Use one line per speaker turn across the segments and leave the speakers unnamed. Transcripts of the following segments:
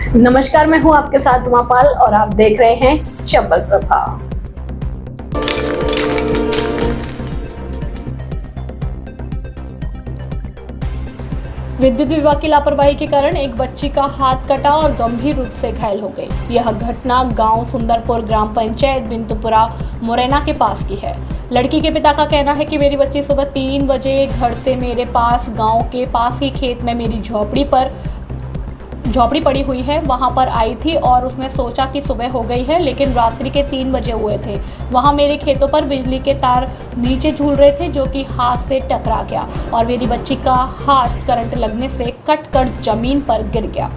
नमस्कार, मैं हूं आपके साथ उमापाल और आप देख रहे हैं चंबल प्रभा। विद्युत विभाग की लापरवाही के कारण एक बच्ची का हाथ कटा और गंभीर रूप से घायल हो गई। यह घटना गांव सुंदरपुर ग्राम पंचायत बिंतुपुरा मुरैना के पास की है। लड़की के पिता का कहना है कि मेरी बच्ची सुबह 3 बजे घर से मेरे पास गांव के पास ही खेत में मेरी झोपड़ी पड़ी हुई है, वहां पर आई थी और उसने सोचा कि सुबह हो गई है, लेकिन रात्रि के 3 बजे हुए थे। वहां मेरे खेतों पर बिजली के तार नीचे झूल रहे थे, जो कि हाथ से टकरा गया और मेरी बच्ची का हाथ करंट लगने से कट कर जमीन पर गिर गया।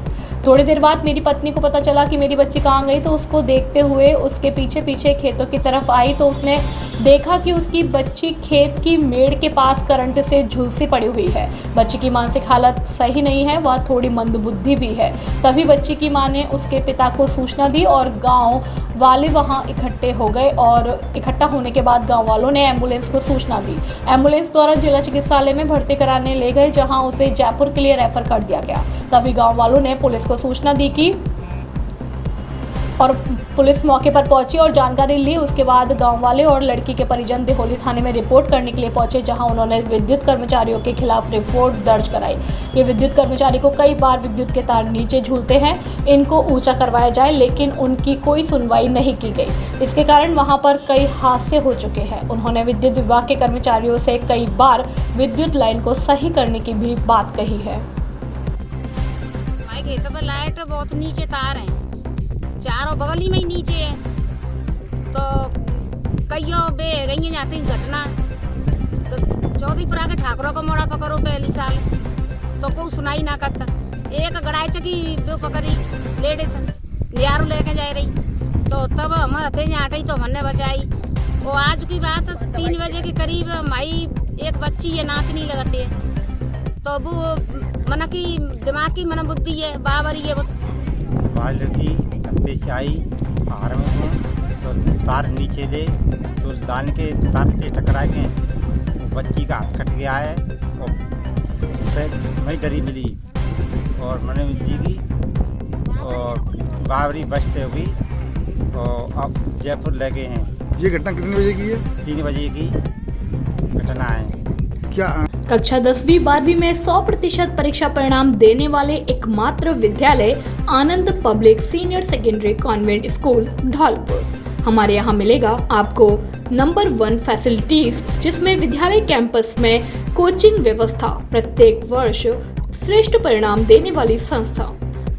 थोड़ी देर बाद मेरी पत्नी को पता चला कि मेरी बच्ची कहाँ गई, तो उसको देखते हुए उसके पीछे पीछे खेतों की तरफ आई तो उसने देखा कि उसकी बच्ची खेत की मेड़ के पास करंट से झुलसी पड़ी हुई है। बच्ची की मानसिक हालत सही नहीं है, वह थोड़ी मंदबुद्धि भी है। तभी बच्ची की मां ने उसके पिता को सूचना दी और गांव वाले वहां इकट्ठे हो गए और इकट्ठा होने के बाद गांव वालों ने एम्बुलेंस को सूचना दी। एम्बुलेंस द्वारा जिला चिकित्सालय में भर्ती कराने ले गए, जहां उसे जयपुर के लिए रेफर कर दिया गया। तभी गांव वालों ने पुलिस को सूचना दी कि और पुलिस मौके पर पहुंची और जानकारी ली। उसके बाद गांव वाले और लड़की के परिजन दिहोली थाने में रिपोर्ट करने के लिए पहुंचे, जहां उन्होंने विद्युत कर्मचारियों के खिलाफ रिपोर्ट दर्ज कराई। ये विद्युत कर्मचारी को कई बार विद्युत के तार नीचे झूलते हैं, इनको ऊंचा करवाया जाए, लेकिन उनकी कोई सुनवाई नहीं की गई। इसके कारण वहां पर कई हादसे हो चुके हैं। उन्होंने विद्युत विभाग के कर्मचारियों से कई बार विद्युत लाइन को सही करने की भी बात कही है।
लाइट बहुत नीचे तार है, चारों बगल ही में ही नीचे है, तो कईयों बे गई जाती घटना। तो चौधरीपुरा के ठाकुरों को मोड़ा पकड़ो पहली साल तो कोई सुनाई ना करता। एक गड़ाई चकी जो पकड़ी लेडीज नियारू लेके जा रही, तो तब हम हथे आटे तो हमने बचाई। वो आज की बात 3 बजे के करीब माई एक बच्ची है नातनी लगती है, तो वो मन की दिमाग की मन बुद्धि है बाबरी है।
लड़की पेश आई आहार में तो तार नीचे दे तो दान के तार से टकरा के बच्ची का हाथ कट गया है और मैं डरी मिली और मैंने जी की और बाबरी बचते हुई और अब जयपुर ले गए हैं।
ये घटना कितने बजे की है?
3 बजे की घटना है।
क्या
कक्षा 10वीं 12वीं में 100% परीक्षा परिणाम देने वाले एकमात्र विद्यालय Anand public senior secondary convent school Dholpur. हमारे यहाँ मिलेगा आपको नंबर 1 फैसिलिटीज, जिसमें विद्यालय कैंपस में कोचिंग व्यवस्था, प्रत्येक वर्ष श्रेष्ठ परिणाम देने वाली संस्था,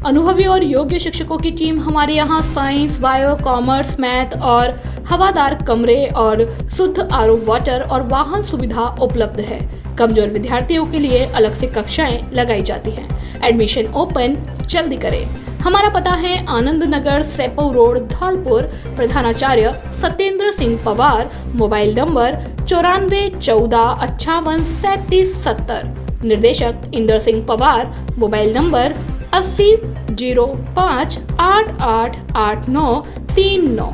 अनुभवी और योग्य शिक्षकों की टीम। हमारे यहाँ साइंस, बायो, कॉमर्स, मैथ और हवादार कमरे और शुद्ध आरओ वाटर और वाहन सुविधा उपलब्ध है। कमजोर विद्यार्थियों के लिए अलग से कक्षाएं लगाई जाती हैं। एडमिशन ओपन जल्दी करें। हमारा पता है आनंद नगर, सेपो रोड, धौलपुर। प्रधानाचार्य सत्येंद्र सिंह पवार। Mobile number 94 14 58 37 70। निर्देशक इंदर सिंह पवार। Mobile number 80 05 88 89 39।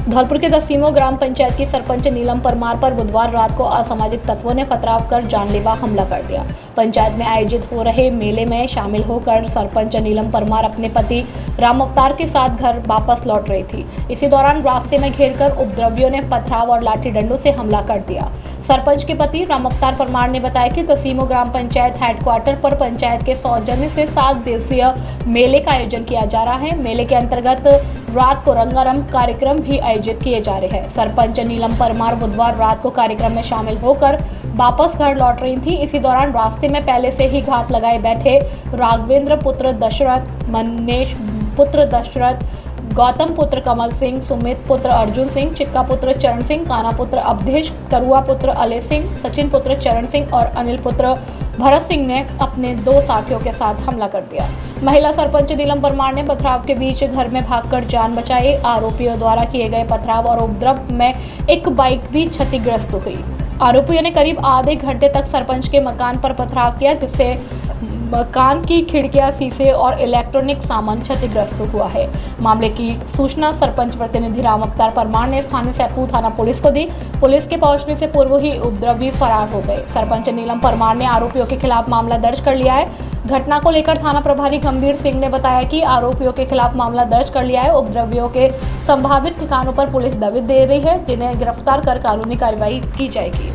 धौलपुर के दसीमो ग्राम पंचायत की सरपंच नीलम परमार पर बुधवार रात को असामाजिक तत्वों ने पथराव कर जानलेवा हमला कर दिया। पंचायत में आयोजित हो रहे मेले में शामिल होकर सरपंच नीलम परमार अपने पति राम अवतार के साथ घर वापस लौट रही थी। इसी दौरान रास्ते में घेरकर उपद्रवियों ने पथराव और लाठी डंडों से हमला कर दिया। सरपंच के पति राम अवतार परमार ने बताया कि दसीमो ग्राम पंचायत हेडक्वार्टर पर पंचायत के सौजन्य से 7 दिवसीय मेले का आयोजन किया जा रहा है। मेले के अंतर्गत रात को रंगारंग कार्यक्रम भी आयोजित किए जा रहे हैं। सरपंच नीलम परमार बुधवार रात को कार्यक्रम में शामिल होकर वापस घर लौट रही थी। इसी दौरान रास्ते में पहले से ही घात लगाए बैठे राघवेंद्र पुत्र दशरथ, मनेश पुत्र दशरथ, गौतम पुत्र कमल सिंह, सुमित पुत्र अर्जुन सिंह, चिक्का पुत्र चरण सिंह, काना पुत्र अवधेश, करुआ पुत्र अले सिंह, सचिन पुत्र चरण सिंह और अनिल पुत्र भरत सिंह ने अपने 2 साथियों के साथ हमला कर दिया। महिला सरपंच नीलम परमार ने पथराव के बीच घर में भागकर जान बचाई। आरोपियों द्वारा किए गए पथराव और उपद्रव में एक बाइक भी क्षतिग्रस्त हुई। आरोपियों ने करीब आधे घंटे तक सरपंच के मकान पर पथराव किया, जिससे मकान की खिड़कियां, शीशे और इलेक्ट्रॉनिक सामान क्षतिग्रस्त हुआ है। मामले की सूचना सरपंच प्रतिनिधि राम अवतार परमार ने स्थानीय सैपू थाना पुलिस को दी। पुलिस के पहुंचने से पूर्व ही उपद्रवी फरार हो गए। सरपंच नीलम परमार ने आरोपियों के खिलाफ मामला दर्ज कर लिया है। घटना को लेकर थाना प्रभारी गंभीर सिंह ने बताया कि आरोपियों के खिलाफ मामला दर्ज कर लिया है। उपद्रवियों के संभावित ठिकानों पर पुलिस दबिश दे रही है, जिन्हें गिरफ्तार कर कानूनी कार्रवाई की जाएगी।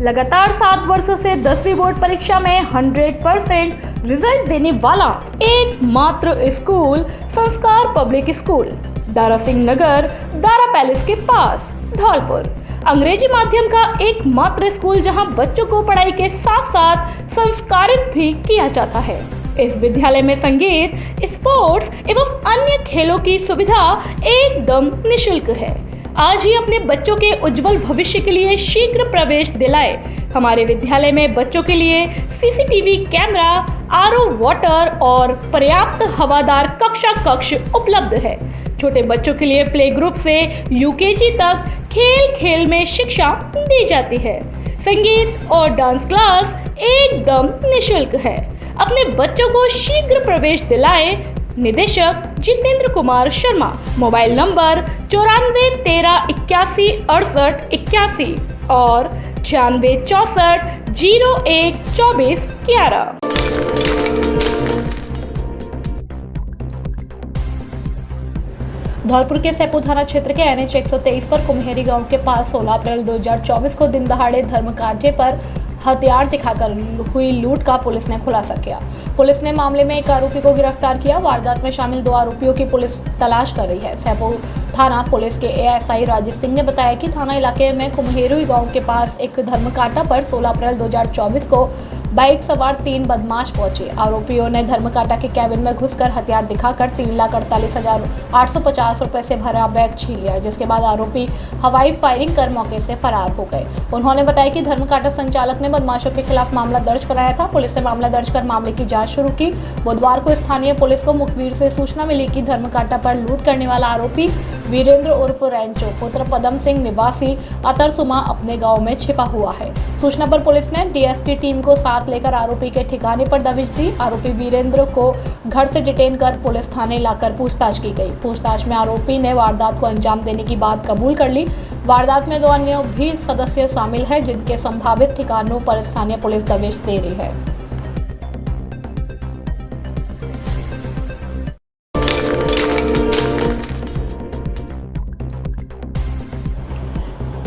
लगातार 7 वर्षों से 10वीं बोर्ड परीक्षा में 100% रिजल्ट देने वाला एकमात्र स्कूल संस्कार public school, Dara Singh Nagar, Dara palace के पास, धौलपुर। अंग्रेजी माध्यम का एकमात्र स्कूल जहां बच्चों को पढ़ाई के साथ साथ संस्कारित भी किया जाता है। इस विद्यालय में संगीत, स्पोर्ट्स एवं अन्य खेलों की सुविधा एकदम निःशुल्क है। आज ही अपने बच्चों के उज्जवल भविष्य के लिए शीघ्र प्रवेश दिलाए। हमारे विद्यालय में बच्चों के लिए सीसीटीवी कैमरा, आरओ वाटर और पर्याप्त हवादार कक्ष उपलब्ध है। छोटे बच्चों के लिए प्ले ग्रुप से यूकेजी तक खेल खेल में शिक्षा दी जाती है। संगीत और डांस क्लास एकदम निःशुल्क है। अपने बच्चों को शीघ्र प्रवेश दिलाए। निदेशक जितेंद्र कुमार शर्मा। मोबाइल नंबर 94 13 81 68 81 और 96 64 01 24 11। धौलपुर के सैपू थाना क्षेत्र के NH 123 पर कुम्हेरी गांव के पास 16 अप्रैल 2024 को दिन दहाड़े धर्मकांटे पर हथियार दिखाकर हुई लूट का पुलिस ने खुलासा किया। पुलिस ने मामले में एक आरोपी को गिरफ्तार किया। वारदात में शामिल 2 आरोपियों की पुलिस तलाश कर रही है। सैपू थाना पुलिस के ASI राजेश सिंह ने बताया कि थाना इलाके में कुम्हेरी गांव के पास एक धर्मकांटा पर 16 अप्रैल 2024 को बाइक सवार 3 बदमाश पहुंचे। आरोपियों ने धर्मकांटा के कैबिन में घुसकर हथियार दिखाकर 3,48,850 रुपए से भरा बैग छीन लिया, जिसके बाद आरोपी हवाई फायरिंग कर मौके से फरार हो गए। उन्होंने बताया कि धर्मकांटा संचालक ने बदमाशों के खिलाफ मामला दर्ज कराया था। पुलिस ने मामला दर्ज कर मामले की जांच शुरू की। बुधवार को स्थानीय पुलिस को मुखबिर से सूचना मिली कि धर्मकांटा पर लूट करने वाला आरोपी वीरेंद्र उर्फ रैंचो पुत्र पदम सिंह निवासी अतरसुमा अपने गाँव में छिपा हुआ है। सूचना पर पुलिस ने DSP टीम को साथ लेकर आरोपी के ठिकाने पर दबिश दी। आरोपी वीरेंद्र को घर से डिटेन कर पुलिस थाने लाकर पूछताछ की गई। पूछताछ में आरोपी ने वारदात को अंजाम देने की बात कबूल कर ली। वारदात में 2 अन्य भी सदस्य शामिल हैं, जिनके संभावित ठिकानों पर स्थानीय पुलिस दबिश दे रही है।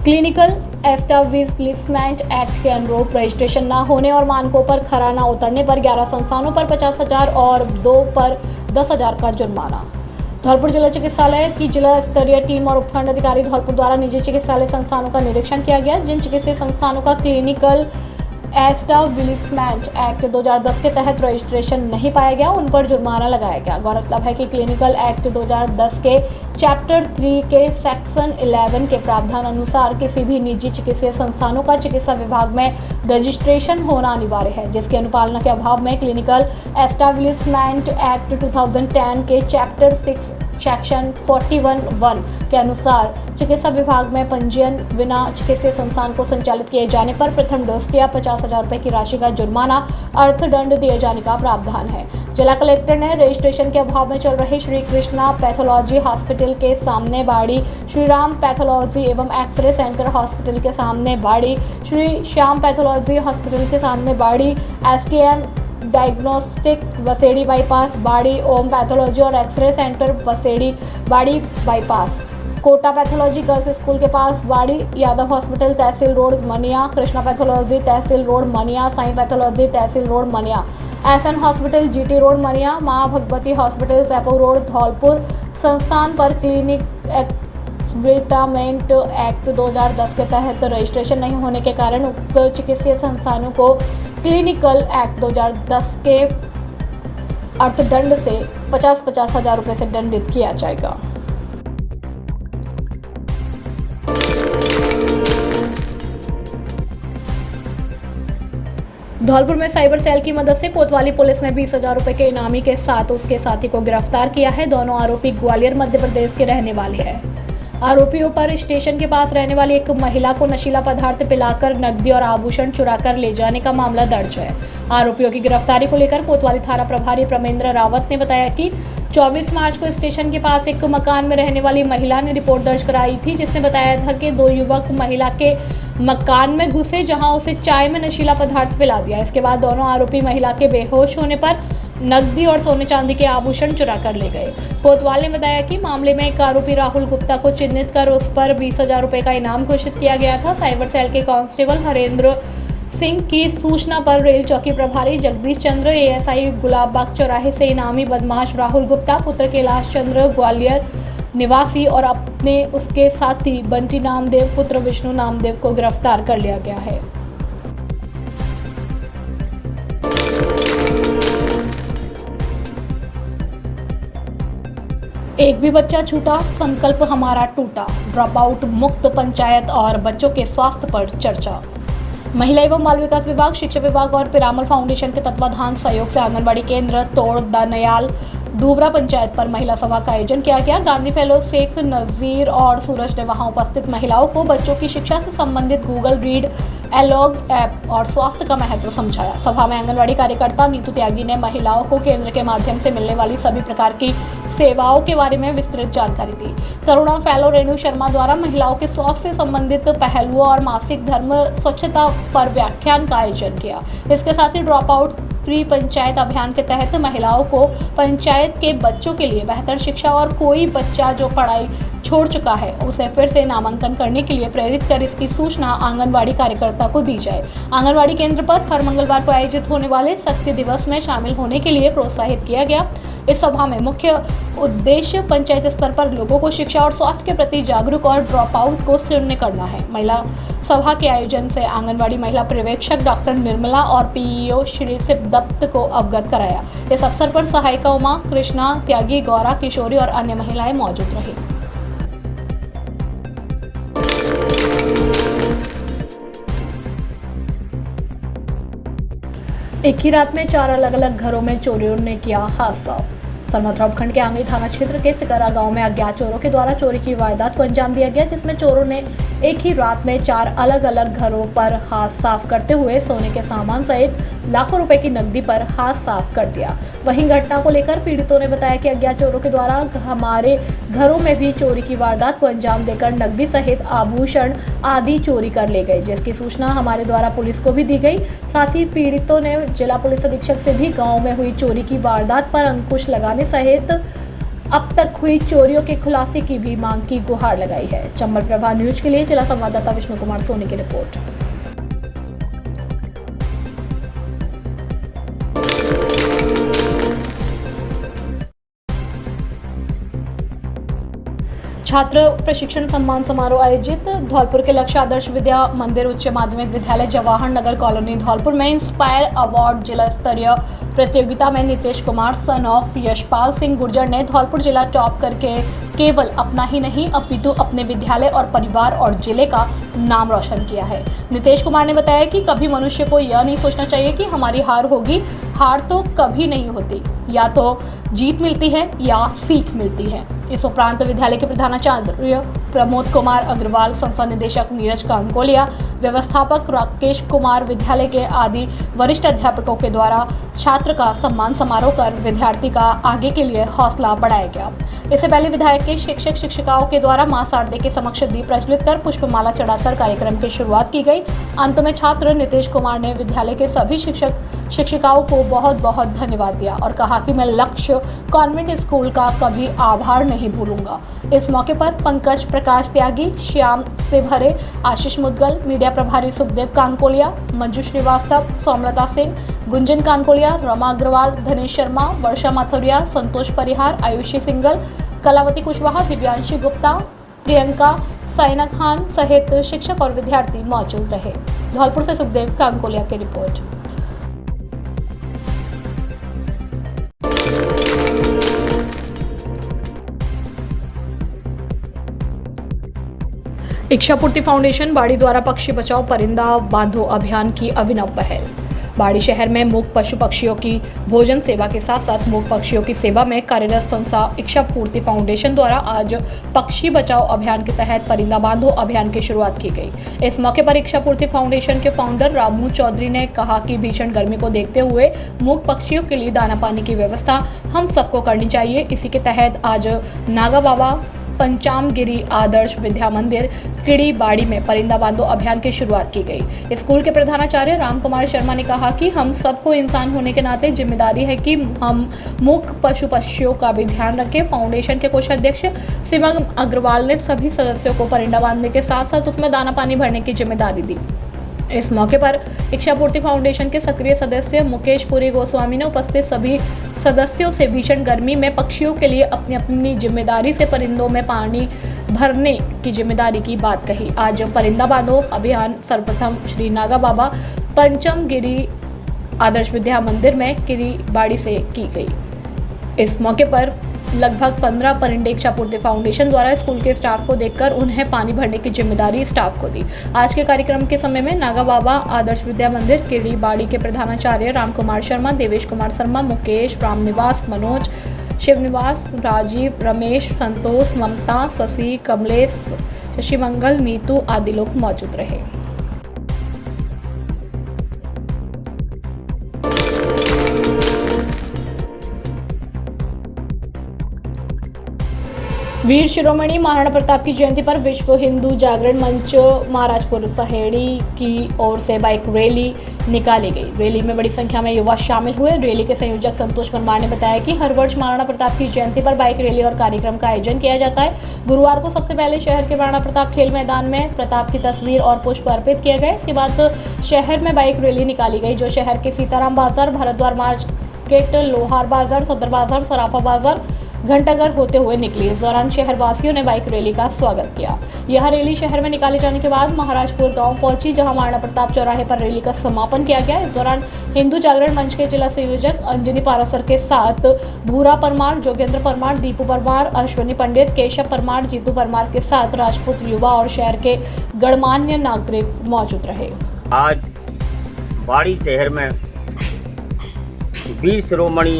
क्लिनिकल एस्टैब्लिशमेंट एक्ट के अनुरूप रजिस्ट्रेशन न होने और मानकों पर खरा न उतरने पर 11 संस्थानों पर 50,000 और 2 पर 10,000 का जुर्माना। धौलपुर जिला चिकित्सालय की जिला स्तरीय टीम और उपखंड अधिकारी धौलपुर द्वारा निजी चिकित्सालय संस्थानों का निरीक्षण किया गया। जिन चिकित्सीय संस्थानों का क्लिनिकल एस्टैब्लिशमेंट एक्ट 2010 के तहत रजिस्ट्रेशन नहीं पाया गया, उन पर जुर्माना लगाया गया। गौरतलब है कि क्लिनिकल एक्ट 2010 के चैप्टर 3 के सेक्शन 11 के प्रावधान अनुसार किसी भी निजी चिकित्सीय संस्थानों का चिकित्सा विभाग में रजिस्ट्रेशन होना अनिवार्य है, जिसकी अनुपालना के अभाव में क्लिनिकल एस्टैब्लिशमेंट एक्ट 2010 के चैप्टर 6 सेक्शन 41(1) के अनुसार चिकित्सा विभाग में पंजीयन बिना चिकित्सीय संस्थान को संचालित किए जाने पर प्रथम डोज या 50,000 रुपए की राशि का जुर्माना अर्थदंड दिए जाने का प्रावधान है। जिला कलेक्टर ने रजिस्ट्रेशन के अभाव में चल रहे श्री कृष्णा पैथोलॉजी हॉस्पिटल के सामने बाड़ी, श्री राम पैथोलॉजी एवं एक्सरे सेंटर हॉस्पिटल के सामने बाड़ी, श्री श्याम पैथोलॉजी हॉस्पिटल के सामने बाड़ी, SKM diagnostic Vaseri bypass Bari, Om pathology और X-ray centre Vaseri Bari bypass, Kota pathology girls school के पास Bari, Yadav hospital Tehsil road Maniya, Krishna pathology Tehsil road Maniya, Sai pathology Tehsil road Maniya, SN hospital GT road Maniya, Maa Bhagwati hospital Saipu road Dholpur संस्थान पर क्लिनिक एस्टैब्लिशमेंट एक्ट 2010 के तहत रजिस्ट्रेशन नहीं होने के कारण उक्त चिकित्सीय संस्थानों को क्लिनिकल एक्ट 2010 के अर्थदंड से 50,000 रुपए से दंडित किया जाएगा। धौलपुर में साइबर सेल की मदद से कोतवाली पुलिस ने 20,000 रुपए के इनामी के साथ उसके साथी को गिरफ्तार किया है। दोनों आरोपी ग्वालियर मध्य प्रदेश के रहने वाले हैं। आरोपियों पर स्टेशन के पास रहने वाली एक महिला को नशीला पदार्थ पिलाकर नकदी और आभूषण चुराकर ले जाने का मामला दर्ज है। आरोपियों की गिरफ्तारी को लेकर कोतवाली थाना प्रभारी प्रमेंद्र रावत ने बताया कि 24 मार्च को स्टेशन के पास एक मकान में रहने वाली महिला ने रिपोर्ट दर्ज कराई थी, जिसने बताया था कि 2 युवक महिला के मकान में घुसे, जहां उसे चाय में नशीला पदार्थ पिला दिया। इसके बाद दोनों आरोपी महिला के बेहोश होने पर नकदी और सोने चांदी के आभूषण चुरा कर ले गए। कोतवाल ने बताया कि मामले में एक आरोपी राहुल गुप्ता को चिन्हित कर उस पर 20,000 रुपए का इनाम घोषित किया गया था। साइबर सेल के कांस्टेबल हरेंद्र सिंह की सूचना पर रेल चौकी प्रभारी जगदीश चंद्र, एएसआई गुलाबबाग चौराहे से इनामी बदमाश राहुल गुप्ता पुत्र कैलाश चंद्र ग्वालियर निवासी और अपने उसके साथी बंटी नामदेव पुत्र विष्णु नामदेव को गिरफ्तार कर लिया गया है। एक भी बच्चा छूटा, संकल्प हमारा टूटा। ड्रॉप आउट मुक्त पंचायत और बच्चों के स्वास्थ्य पर चर्चा। महिला एवं बाल विकास विभाग, शिक्षा विभाग और पिरामल फाउंडेशन के तत्वाधान सहयोग से आंगनबाड़ी केंद्र तोड़ दनयाल डूबरा पंचायत पर महिला सभा का आयोजन किया गया। गांधी फेलो शेख नजीर और सूरज ने वहां उपस्थित महिलाओं को बच्चों की शिक्षा से संबंधित गूगल रीड एलॉग ऐप और स्वास्थ्य का महत्व समझाया। सभा में आंगनबाड़ी कार्यकर्ता नीतू त्यागी ने महिलाओं को केंद्र के माध्यम से मिलने वाली सभी प्रकार की सेवाओं के बारे में विस्तृत जानकारी दी। करुणा फेलो रेणु शर्मा द्वारा महिलाओं के स्वास्थ्य से संबंधित पहलुओं और मासिक धर्म स्वच्छता पर व्याख्यान का आयोजन किया। इसके साथ ही ड्रॉप आउट फ्री पंचायत अभियान के तहत महिलाओं को पंचायत के बच्चों के लिए बेहतर शिक्षा और कोई बच्चा जो पढ़ाई छोड़ चुका है उसे फिर से नामांकन करने के लिए प्रेरित कर इसकी सूचना आंगनबाड़ी कार्यकर्ता को दी जाए। आंगनबाड़ी केंद्र पर हर मंगलवार को आयोजित होने वाले शक्ति दिवस में शामिल होने के लिए प्रोत्साहित किया गया। इस सभा में मुख्य उद्देश्य पंचायत स्तर पर लोगों को शिक्षा और स्वास्थ्य के प्रति जागरूक और ड्रॉप आउट को शून्य करना है। महिला सभा के आयोजन से आंगनबाड़ी महिला पर्यवेक्षक डॉक्टर निर्मला और पीईओ श्री शिवदत्त को अवगत कराया। इस अवसर पर सहायिका उमा, कृष्णा त्यागी, गौरा, किशोरी और अन्य महिलाएं मौजूद रही। एक ही रात में 4 अलग अलग घरों में चोरियों ने किया हादसा। सरमथुरा उपखंड के आंगई थाना क्षेत्र के सिकरा गांव में अज्ञात चोरों के द्वारा चोरी की वारदात को अंजाम दिया गया, जिसमें चोरों ने एक ही रात में 4 अलग अलग घरों पर हाथ साफ करते हुए सोने के सामान सहित लाखों रुपए की नकदी पर हाथ साफ कर दिया। वहीं घटना को लेकर पीड़ितों ने बताया कि अज्ञात चोरों के द्वारा हमारे घरों में भी चोरी की वारदात को अंजाम देकर नकदी सहित आभूषण आदि चोरी कर ले गए, जिसकी सूचना हमारे द्वारा पुलिस को भी दी गई। साथ ही पीड़ितों ने जिला पुलिस अधीक्षक से भी गाँव में हुई चोरी की वारदात पर अंकुश लगाने सहित अब तक हुई चोरियों के खुलासे की भी मांग की गुहार लगाई है। चंबल प्रभा न्यूज के लिए जिला संवाददाता विष्णु कुमार सोनी की रिपोर्ट। छात्र प्रशिक्षण सम्मान समारोह आयोजित। धौलपुर के लक्ष्य आदर्श विद्या मंदिर उच्च माध्यमिक विद्यालय जवाहर नगर कॉलोनी धौलपुर में इंस्पायर अवार्ड जिला स्तरीय प्रतियोगिता में नितेश कुमार सन ऑफ यशपाल सिंह गुर्जर ने धौलपुर जिला टॉप करके केवल अपना ही नहीं अपितु अपने विद्यालय और परिवार और जिले का नाम रोशन किया है। नितेश कुमार ने बताया कि कभी मनुष्य को यह नहीं सोचना चाहिए कि हमारी हार होगी। हार तो कभी नहीं होती, या तो जीत मिलती है या सीख मिलती है। इस उपरांत विद्यालय के प्रधानाचार्य प्रमोद कुमार अग्रवाल, संस्था निदेशक नीरज कांकोलिया, व्यवस्थापक राकेश कुमार, विद्यालय के आदि वरिष्ठ अध्यापकों के द्वारा छात्र का सम्मान समारोह कर विद्यार्थी का आगे के लिए हौसला बढ़ाया गया। इससे पहले विधायक के शिक्षक शिक्षिकाओं के द्वारा मां शारदे के समक्ष दीप प्रज्वलित कर पुष्पमाला चढ़ाकर कार्यक्रम की शुरुआत की गई। अंत में छात्र नितेश कुमार ने विद्यालय के सभी शिक्षक शिक्षिकाओं को बहुत बहुत धन्यवाद दिया और कहा कि मैं लक्ष्य कॉन्वेंट स्कूल का कभी आभार नहीं भूलूंगा। इस मौके पर पंकज प्रकाश त्यागी, श्याम से भरे, आशीष मुदगल, मीडिया प्रभारी सुखदेव कांकोलिया, मंजू श्रीवास्तव, सोमलता सिंह, गुंजन कांकोलिया, रमा अग्रवाल, धनेश शर्मा, वर्षा माथुरिया, संतोष परिहार, आयुषी सिंगल, कलावती कुशवाहा, दिव्यांशी गुप्ता, प्रियंका साइना खान सहित शिक्षक और विद्यार्थी मौजूद रहे। धौलपुर से सुखदेव कांकोलिया की रिपोर्ट। इच्छापूर्ति फाउंडेशन बाड़ी द्वारा पक्षी बचाओ परिंदा बांधो अभियान की अभिनव पहल। बाड़ी शहर में मूक पशु पक्षियों की भोजन सेवा के साथ साथ मूक पक्षियों की सेवा में कार्यरत संस्था इच्छा पूर्ति फाउंडेशन द्वारा आज पक्षी बचाओ अभियान के तहत परिंदा बांधो अभियान की शुरुआत की गई। इस मौके पर इच्छा पूर्ति फाउंडेशन के फाउंडर रामू चौधरी ने कहा कि भीषण गर्मी को देखते हुए मूक पक्षियों के लिए दाना पानी की व्यवस्था हम सबको करनी चाहिए। इसी के तहत आज नागा बाबा पंचामगिरी आदर्श विद्या मंदिर किड़ी बाड़ी में परिंदा बांधो अभियान की शुरुआत की गई। स्कूल के प्रधानाचार्य राम कुमार शर्मा ने कहा कि हम सबको इंसान होने के नाते जिम्मेदारी है कि हम मूक पशु पक्षियों का भी ध्यान रखें। फाउंडेशन के कोषाध्यक्ष सिमंग अग्रवाल ने सभी सदस्यों को परिंदा बांधने के साथ साथ उसमें दाना पानी भरने की जिम्मेदारी दी। इस मौके पर इच्छा पूर्ति फाउंडेशन के सक्रिय सदस्य मुकेश पुरी गोस्वामी ने उपस्थित सभी सदस्यों से भीषण गर्मी में पक्षियों के लिए अपनी अपनी जिम्मेदारी से परिंदों में पानी भरने की जिम्मेदारी की बात कही। आज परिंदा बांधो अभियान सर्वप्रथम श्री नागा बाबा पंचमगिरी आदर्श विद्या मंदिर में किरी बाड़ी से की गई। इस मौके पर लगभग 15 परिंदे इच्छा पूर्ति फाउंडेशन द्वारा स्कूल के स्टाफ को देखकर उन्हें पानी भरने की जिम्मेदारी स्टाफ को दी। आज के कार्यक्रम के समय में नागा बाबा आदर्श विद्या मंदिर किड़ी बाड़ी के प्रधानाचार्य राम कुमार शर्मा, देवेश कुमार शर्मा, मुकेश, रामनिवास, मनोज, शिवनिवास, राजीव, रमेश, संतोष, ममता, शशि, कमलेश, शशि मंगल, नीतू आदि लोग मौजूद रहे। वीर शिरोमणि महाराणा प्रताप की जयंती पर विश्व हिंदू जागरण मंच महाराजपुर सहेड़ी की ओर से बाइक रैली निकाली गई। रैली में बड़ी संख्या में युवा शामिल हुए। रैली के संयोजक संतोष परमार ने बताया कि हर वर्ष महाराणा प्रताप की जयंती पर बाइक रैली और कार्यक्रम का आयोजन किया जाता है। गुरुवार को सबसे पहले शहर के महाराणा प्रताप खेल मैदान में प्रताप की तस्वीर और पुष्प अर्पित किए गए। इसके बाद शहर में बाइक रैली निकाली गई जो शहर के सीताराम बाजार, भरद्वार मार्केट, लोहार बाजार, सदर बाजार, सराफा बाजार, घंटाघर होते हुए निकली। इस दौरान शहर वासियों ने बाइक रैली का स्वागत किया। यह रैली शहर में निकाले जाने के बाद महाराजपुर गांव पहुंची, जहां महाराणा प्रताप चौराहे पर रैली का समापन किया गया। इस दौरान हिंदू जागरण मंच के जिला संयोजक अंजनी पारासर के साथ भूरा परमार, जोगेंद्र परमार, दीपू परमार, अश्वनी पंडित, केशव परमार, जीतू परमार के साथ राजपूत युवा और शहर के गणमान्य नागरिक मौजूद रहे।
आज बाड़ी शहर में वीर शिरोमणि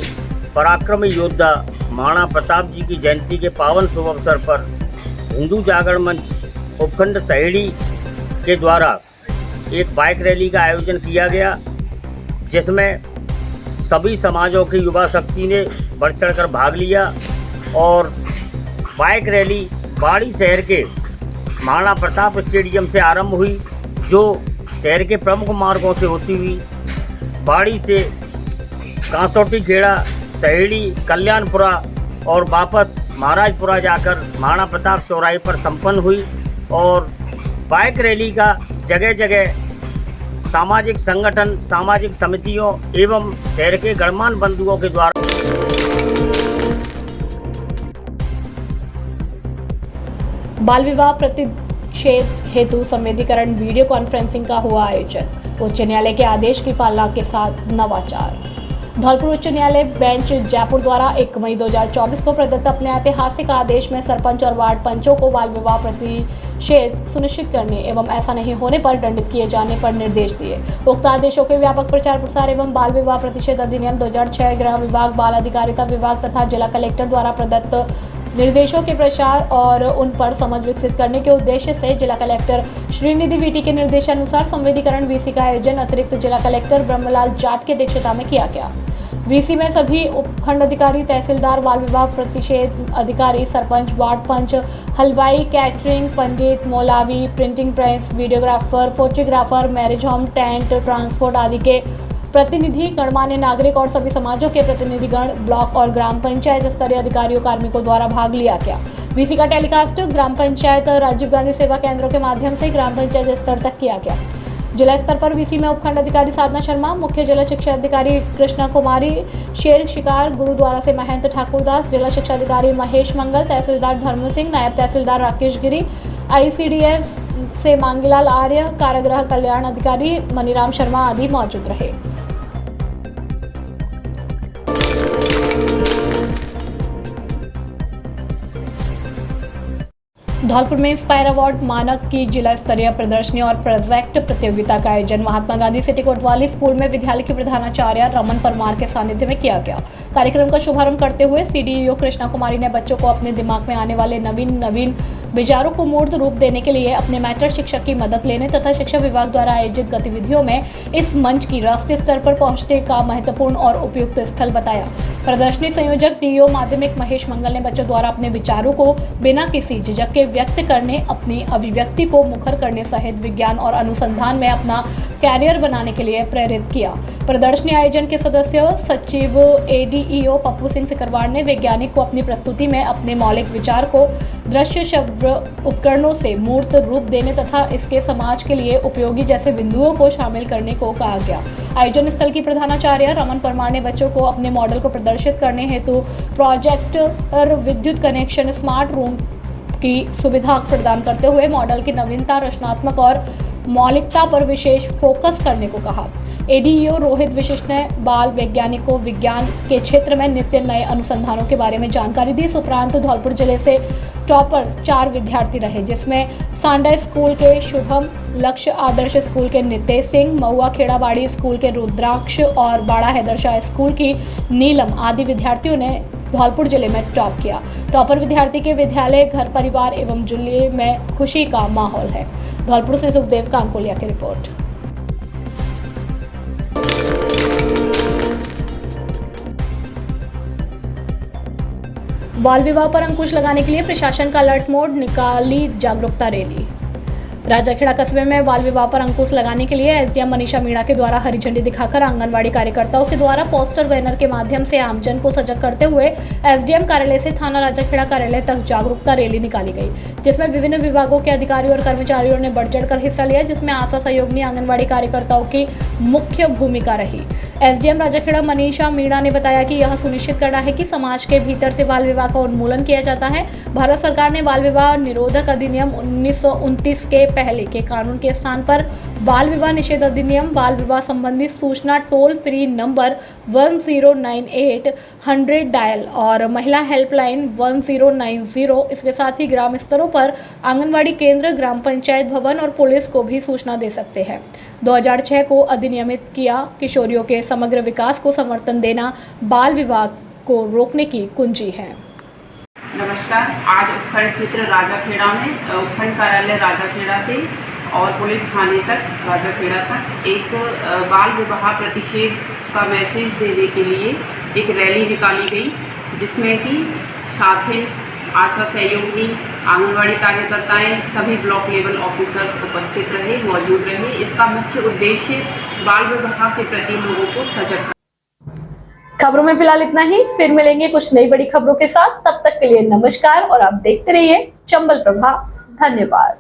पराक्रमी योद्धा महाराणा प्रताप जी की जयंती के पावन शुभ अवसर पर हिंदू जागरण मंच उपखंड सहेड़ी के द्वारा एक बाइक रैली का आयोजन किया गया, जिसमें सभी समाजों की युवा शक्ति ने बढ़ चढ़कर भाग लिया और बाइक रैली बाड़ी शहर के महाराणा प्रताप स्टेडियम से आरंभ हुई, जो शहर के प्रमुख मार्गों से होती हुई बाड़ी से कांसोटी खेड़ा, सहेड़ी, कल्याणपुरा और वापस महाराजपुरा जाकर महाराणा प्रताप चौराहे पर संपन्न हुई। और बाइक रैली का जगह जगह सामाजिक संगठन, सामाजिक समितियों एवं शहर के गणमान्य बंधुओं के द्वारा
बाल विवाह प्रतिषेध हेतु संवेदीकरण वीडियो कॉन्फ्रेंसिंग का हुआ आयोजन। उच्च न्यायालय के आदेश की पालना के साथ नवाचार। धौलपुर उच्च न्यायालय बेंच जयपुर द्वारा 1 मई 2024 को प्रदत्त अपने ऐतिहासिक आदेश में सरपंच और वार्ड पंचों को बाल विवाह प्रतिषेध सुनिश्चित करने एवं ऐसा नहीं होने पर दंडित किए जाने पर निर्देश दिए। उक्त आदेशों के व्यापक प्रचार प्रसार एवं बाल विवाह प्रतिषेध अधिनियम 2006, गृह विभाग, बाल अधिकारिता विभाग तथा जिला कलेक्टर द्वारा प्रदत्त निर्देशों के प्रचार और उन पर समझ विकसित करने के उद्देश्य से जिला कलेक्टर श्रीनिधि वीटी के निर्देशानुसार संवेदीकरण वीसी का आयोजन अतिरिक्त जिला कलेक्टर ब्रह्मलाल जाट की अध्यक्षता में किया गया। वीसी में सभी उपखंड अधिकारी, तहसीलदार, बाल विवाह प्रतिषेध अधिकारी, सरपंच, वार्ड पंच, हलवाई, कैटरिंग, पंडित, मौलावी, printing press, videographer, photographer, marriage home, tent, transport आदि के प्रतिनिधि, गणमान्य नागरिक और सभी समाजों के प्रतिनिधिगण, ब्लॉक और ग्राम पंचायत स्तरीय अधिकारियों कार्मिकों द्वारा भाग लिया गया। वीसी का टेलीकास्ट ग्राम पंचायत राजीव गांधी सेवा केंद्रों के माध्यम से ग्राम पंचायत स्तर तक किया गया। जिला स्तर पर वीसी में उपखंड अधिकारी साधना शर्मा, मुख्य जिला शिक्षा अधिकारी कृष्णा कुमारी, शेर शिकार गुरुद्वारा से महंत ठाकुर दास, जिला शिक्षा अधिकारी महेश मंगल, तहसीलदार धर्म सिंह, नायब तहसीलदार राकेश गिरी, ICDS से मांगीलाल आर्य, कारागृह कल्याण अधिकारी मनीराम शर्मा आदि मौजूद रहे। धौलपुर में इंस्पायर अवार्ड मानक की जिला स्तरीय प्रदर्शनी और प्रोजेक्ट प्रतियोगिता का आयोजन महात्मा गांधी सिटी कोतवाली स्कूल में विद्यालय के प्रधानाचार्य रमन परमार के सानिध्य में किया गया। कार्यक्रम का शुभारंभ करते हुए सीडीईओ कृष्णा कुमारी ने बच्चों को अपने दिमाग में आने वाले नवीन विचारों को मूर्त रूप देने के लिए अपने मैटर शिक्षक की मदद लेने तथा शिक्षा विभाग द्वारा आयोजित गतिविधियों में इस मंच की राष्ट्रीय स्तर पर पहुंचने का महत्वपूर्ण और उपयुक्त स्थल बताया। प्रदर्शनी संयोजक डीईओ माध्यमिक महेश मंगल ने बच्चों द्वारा अपने विचारों को बिना किसी झिझक के व्यक्त करने, अपनी अभिव्यक्ति को मुखर करने सहित विज्ञान और अनुसंधान में अपना कैरियर बनाने के लिए प्रेरित किया। प्रदर्शनी आयोजन के सदस्य सचिव एडीईओ पप्पू सिंह सिकरवार ने वैज्ञानिक को अपनी प्रस्तुति में अपने मौलिक विचार को दृश्य श्रव्य उपकरणों से मूर्त रूप देने तथा इसके समाज के लिए उपयोगी जैसे बिंदुओं को शामिल करने को कहा गया। आयोजन स्थल की प्रधानाचार्य रमन परमार ने बच्चों को अपने मॉडल को प्रदर्शित करने हेतु प्रोजेक्टर, विद्युत कनेक्शन, स्मार्ट रूम की सुविधा प्रदान करते हुए मॉडल की नवीनता, रचनात्मक और मौलिकता पर विशेष फोकस करने को कहा। एडीईओ रोहित विशिष्ट ने बाल वैज्ञानिक को विज्ञान के क्षेत्र में नित्य नए अनुसंधानों के बारे में जानकारी दी। इस उपरांत धौलपुर जिले से टॉपर 4 विद्यार्थी रहे, जिसमें सांडा स्कूल के शुभम, लक्ष्य आदर्श स्कूल के नितेश सिंह, महुआ खेड़ाबाड़ी स्कूल के रुद्राक्ष और बाड़ा हैदरशाह स्कूल की नीलम आदि विद्यार्थियों ने धौलपुर जिले में टॉप किया। टॉपर विद्यार्थी के विद्यालय, घर परिवार एवं जिले में खुशी का माहौल है। धौलपुर से सुखदेव कानकोलिया की रिपोर्ट। बाल विवाह पर अंकुश लगाने के लिए प्रशासन का अलर्ट मोड, निकाली जागरूकता रैली। राजाखेड़ा कस्बे में बाल विवाह पर अंकुश लगाने के लिए एसडीएम मनीषा मीणा के द्वारा हरी झंडी दिखाकर आंगनवाड़ी कार्यकर्ताओं के द्वारा पोस्टर बैनर के माध्यम से आमजन को सजग करते हुए एसडीएम कार्यालय से थाना राजाखेड़ा कार्यालय तक जागरूकता रैली निकाली गई, जिसमें विभिन्न विभागों के अधिकारी और कर्मचारियों ने बढ़ चढ़कर हिस्सा लिया, जिसमें आशा सहयोगिनी आंगनवाड़ी कार्यकर्ताओं की मुख्य भूमिका रही। एसडीएम राजाखेड़ा मनीषा मीणा ने बताया कि यह सुनिश्चित करना है कि समाज के भीतर से बाल विवाह का उन्मूलन किया जाता है। भारत सरकार ने बाल विवाह निरोधक अधिनियम 1929 के पहले के कानून के स्थान पर बाल विवाह निषेध अधिनियम, बाल विवाह संबंधी सूचना टोल फ्री नंबर 1098 डायल और महिला हेल्पलाइन 1090, इसके साथ ही ग्राम स्तरों पर आंगनवाड़ी केंद्र, ग्राम पंचायत भवन और पुलिस को भी सूचना दे सकते हैं। 2006 को अधिनियमित किया। किशोरियों के समग्र विकास को समर्थन देना बाल विवाह को रोकने की कुंजी है।
नमस्कार। आज उपखंड क्षेत्र राजाखेड़ा में उपखंड कार्यालय राजाखेड़ा से और पुलिस थाने तक राजाखेड़ा तक एक बाल विवाह प्रतिषेध का मैसेज देने के लिए एक रैली निकाली गई, जिसमें कि साथी, आशा सहयोगी, आंगनवाड़ी कार्यकर्ताएं, सभी ब्लॉक लेवल ऑफिसर्स उपस्थित रहे, मौजूद रहे। इसका मुख्य उद्देश्य बाल विवाह के प्रति लोगों को सजग।
खबरों में फिलहाल इतना ही, फिर मिलेंगे कुछ नई बड़ी खबरों के साथ। तब तक के लिए नमस्कार और आप देखते रहिए चंबल प्रभा। धन्यवाद।